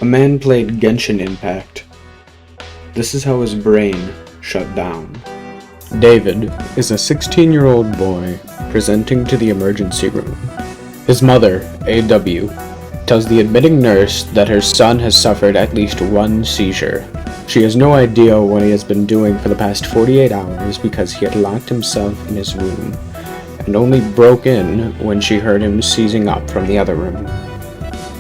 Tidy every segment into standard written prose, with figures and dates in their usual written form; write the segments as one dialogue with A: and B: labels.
A: A man played Genshin Impact. This is how his brain shut down. David is a 16-year-old boy presenting to the emergency room. His mother, AW, tells the admitting nurse that her son has suffered at least one seizure. She has no idea what he has been doing for the past 48 hours because he had locked himself in his room and only broke in when she heard him seizing up from the other room.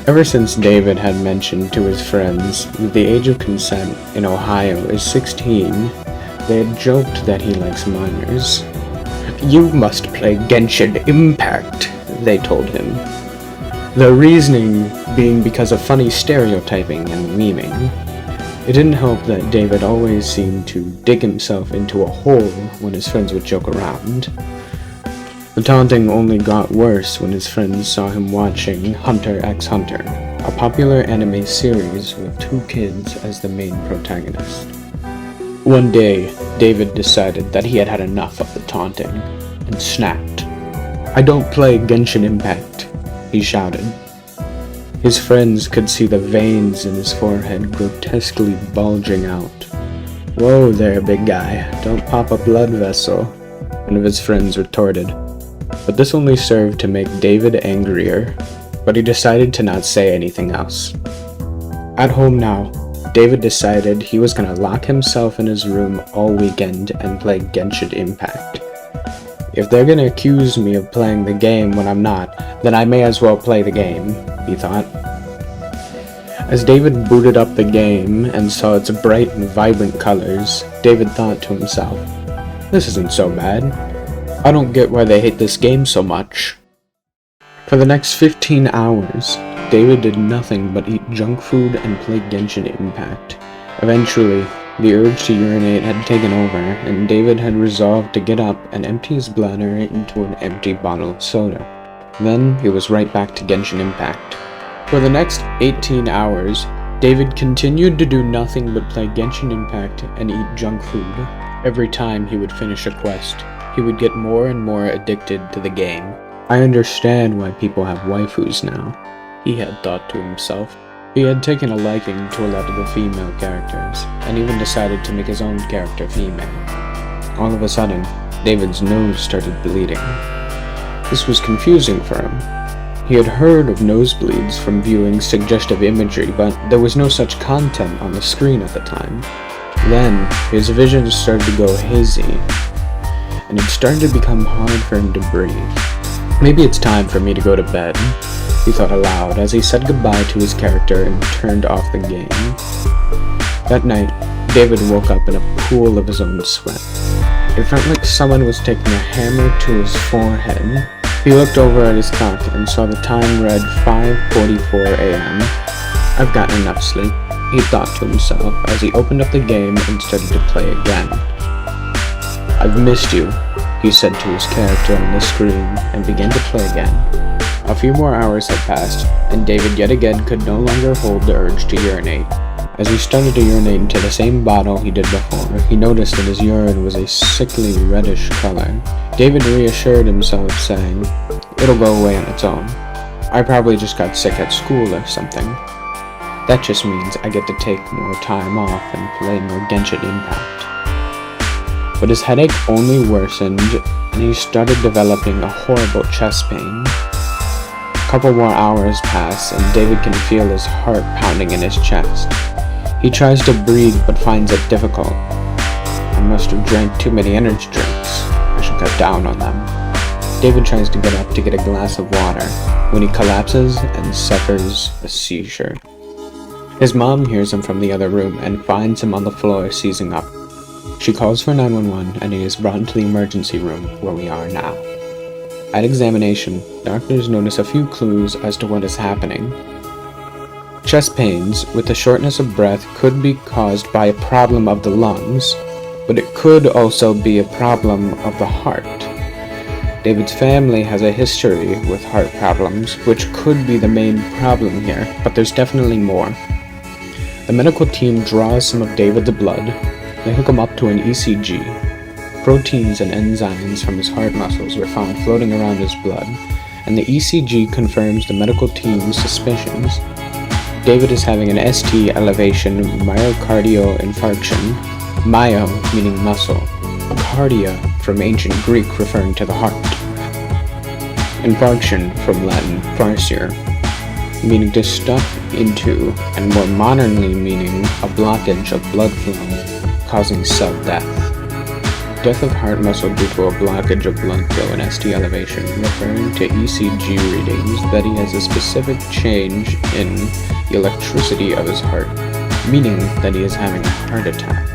A: Ever since David had mentioned to his friends that the age of consent in Ohio is 16, they had joked that he likes minors. "You must play Genshin Impact," they told him. The reasoning being because of funny stereotyping and memeing. It didn't help that David always seemed to dig himself into a hole when his friends would joke around. The taunting only got worse when his friends saw him watching Hunter x Hunter, a popular anime series with two kids as the main protagonist. One day, David decided that he had had enough of the taunting, and snapped. "I don't play Genshin Impact," he shouted. His friends could see the veins in his forehead grotesquely bulging out. "Whoa there, big guy, don't pop a blood vessel," one of his friends retorted. But this only served to make David angrier, but he decided to not say anything else. At home now, David decided he was gonna lock himself in his room all weekend and play Genshin Impact. If they're gonna accuse me of playing the game when I'm not, then I may as well play the game, he thought. As David booted up the game and saw its bright and vibrant colors, David thought to himself, "This isn't so bad. I don't get why they hate this game so much." For the next 15 hours, David did nothing but eat junk food and play Genshin Impact. Eventually, the urge to urinate had taken over, and David had resolved to get up and empty his bladder into an empty bottle of soda. Then he was right back to Genshin Impact. For the next 18 hours, David continued to do nothing but play Genshin Impact and eat junk food. Every time he would finish a quest, he would get more and more addicted to the game. "I understand why people have waifus now," he had thought to himself. He had taken a liking to a lot of the female characters, and even decided to make his own character female. All of a sudden, David's nose started bleeding. This was confusing for him. He had heard of nosebleeds from viewing suggestive imagery, but there was no such content on the screen at the time. Then, his vision started to go hazy, and it started to become hard for him to breathe. "Maybe it's time for me to go to bed," he thought aloud as he said goodbye to his character and turned off the game. That night, David woke up in a pool of his own sweat. It felt like someone was taking a hammer to his forehead. He looked over at his clock and saw the time read 5:44 a.m. "I've gotten enough sleep," he thought to himself as he opened up the game and started to play again. "I've missed you," he said to his character on the screen, and began to play again. A few more hours had passed, and David yet again could no longer hold the urge to urinate. As he started to urinate into the same bottle he did before, he noticed that his urine was a sickly reddish color. David reassured himself, saying, "It'll go away on its own. I probably just got sick at school or something. That just means I get to take more time off and play more Genshin Impact." But his headache only worsened, and he started developing a horrible chest pain. A couple more hours pass, and David can feel his heart pounding in his chest. He tries to breathe but finds it difficult. "I must have drank too many energy drinks. I should cut down on them." David tries to get up to get a glass of water when he collapses and suffers a seizure. His mom hears him from the other room and finds him on the floor seizing up. She calls for 911 and he is brought into the emergency room where we are now. At examination, doctors notice a few clues as to what is happening. Chest pains with the shortness of breath could be caused by a problem of the lungs, but it could also be a problem of the heart. David's family has a history with heart problems, which could be the main problem here, but there's definitely more. The medical team draws some of David's blood. They hook him up to an ECG. Proteins and enzymes from his heart muscles were found floating around his blood, and the ECG confirms the medical team's suspicions. David is having an ST elevation myocardial infarction, myo meaning muscle, cardia from ancient Greek referring to the heart, infarction from Latin farcere, meaning to stuff into, and more modernly meaning a blockage of blood flow, causing cell death. Death of heart muscle due to a blockage of blood flow and ST elevation, referring to ECG readings that he has a specific change in the electricity of his heart, meaning that he is having a heart attack.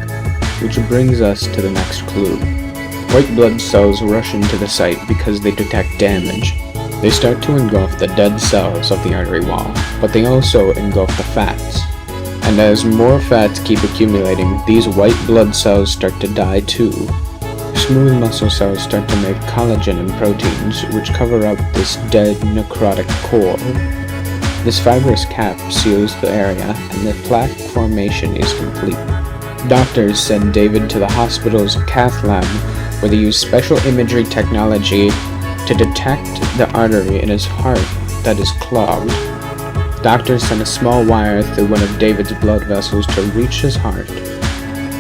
A: Which brings us to the next clue. White blood cells rush into the site because they detect damage. They start to engulf the dead cells of the artery wall, but they also engulf the fats. And as more fats keep accumulating, these white blood cells start to die too. Smooth muscle cells start to make collagen and proteins, which cover up this dead necrotic core. This fibrous cap seals the area, and the plaque formation is complete. Doctors send David to the hospital's cath lab, where they use special imagery technology to detect the artery in his heart that is clogged. Doctors send a small wire through one of David's blood vessels to reach his heart.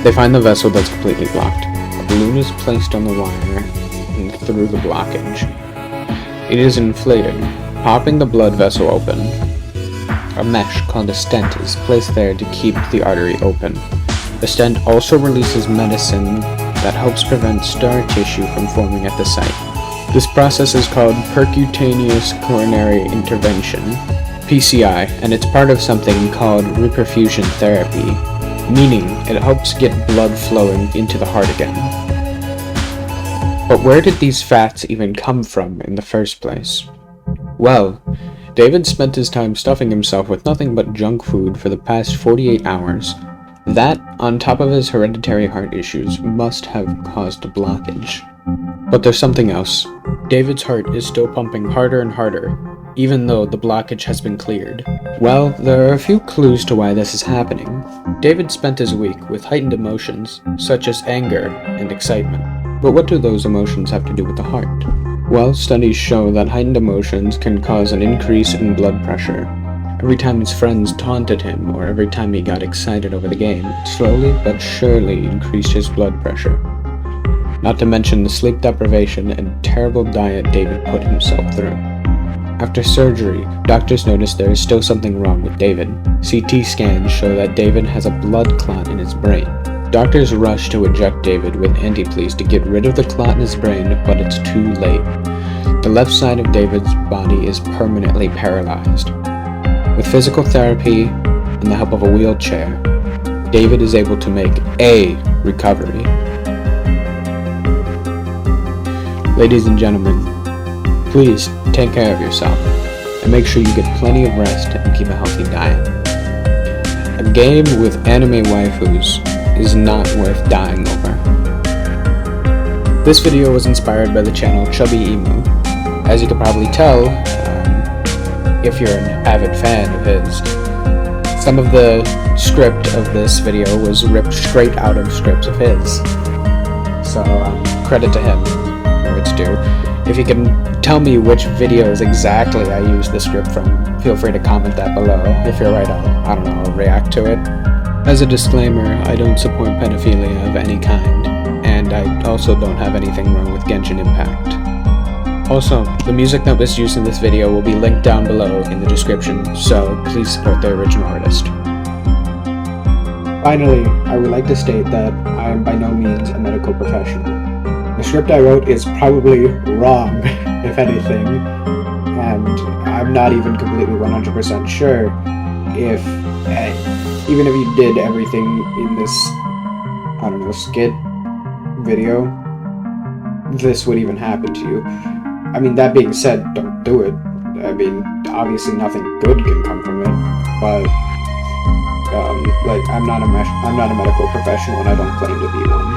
A: They find the vessel that's completely blocked. A balloon is placed on the wire and through the blockage. It is inflated, popping the blood vessel open. A mesh called a stent is placed there to keep the artery open. The stent also releases medicine that helps prevent scar tissue from forming at the site. This process is called percutaneous coronary intervention, PCI, and it's part of something called reperfusion therapy, meaning it helps get blood flowing into the heart again. But where did these fats even come from in the first place? Well, David spent his time stuffing himself with nothing but junk food for the past 48 hours. That, on top of his hereditary heart issues, must have caused a blockage. But there's something else. David's heart is still pumping harder and harder, even though the blockage has been cleared. Well, there are a few clues to why this is happening. David spent his week with heightened emotions, such as anger and excitement. But what do those emotions have to do with the heart? Well, studies show that heightened emotions can cause an increase in blood pressure. Every time his friends taunted him, or every time he got excited over the game, it slowly but surely increased his blood pressure. Not to mention the sleep deprivation and terrible diet David put himself through. After surgery, doctors noticed there is still something wrong with David. CT scans show that David has a blood clot in his brain. Doctors rush to inject David with antipleas to get rid of the clot in his brain, but it's too late. The left side of David's body is permanently paralyzed. With physical therapy and the help of a wheelchair, David is able to make a recovery. Ladies and gentlemen, please take care of yourself and make sure you get plenty of rest and keep a healthy diet. A game with anime waifus is not worth dying over. This video was inspired by the channel chubbyemu. As you can probably tell, if you're an avid fan of his, some of the script of this video was ripped straight out of scripts of his. So credit to him, where it's due. If you can tell me which videos exactly I used the script from, feel free to comment that below. If you're right, I'll react to it. As a disclaimer, I don't support pedophilia of any kind, and I also don't have anything wrong with Genshin Impact. Also, the music that was used in this video will be linked down below in the description, so please support the original artist. Finally, I would like to state that I am by no means a medical professional. The script I wrote is probably wrong, if anything, and I'm not even completely 100% sure if, even if you did everything in this, skit video, this would even happen to you. I mean, that being said, don't do it. I mean, obviously nothing good can come from it, but, I'm not a medical professional and I don't claim to be one.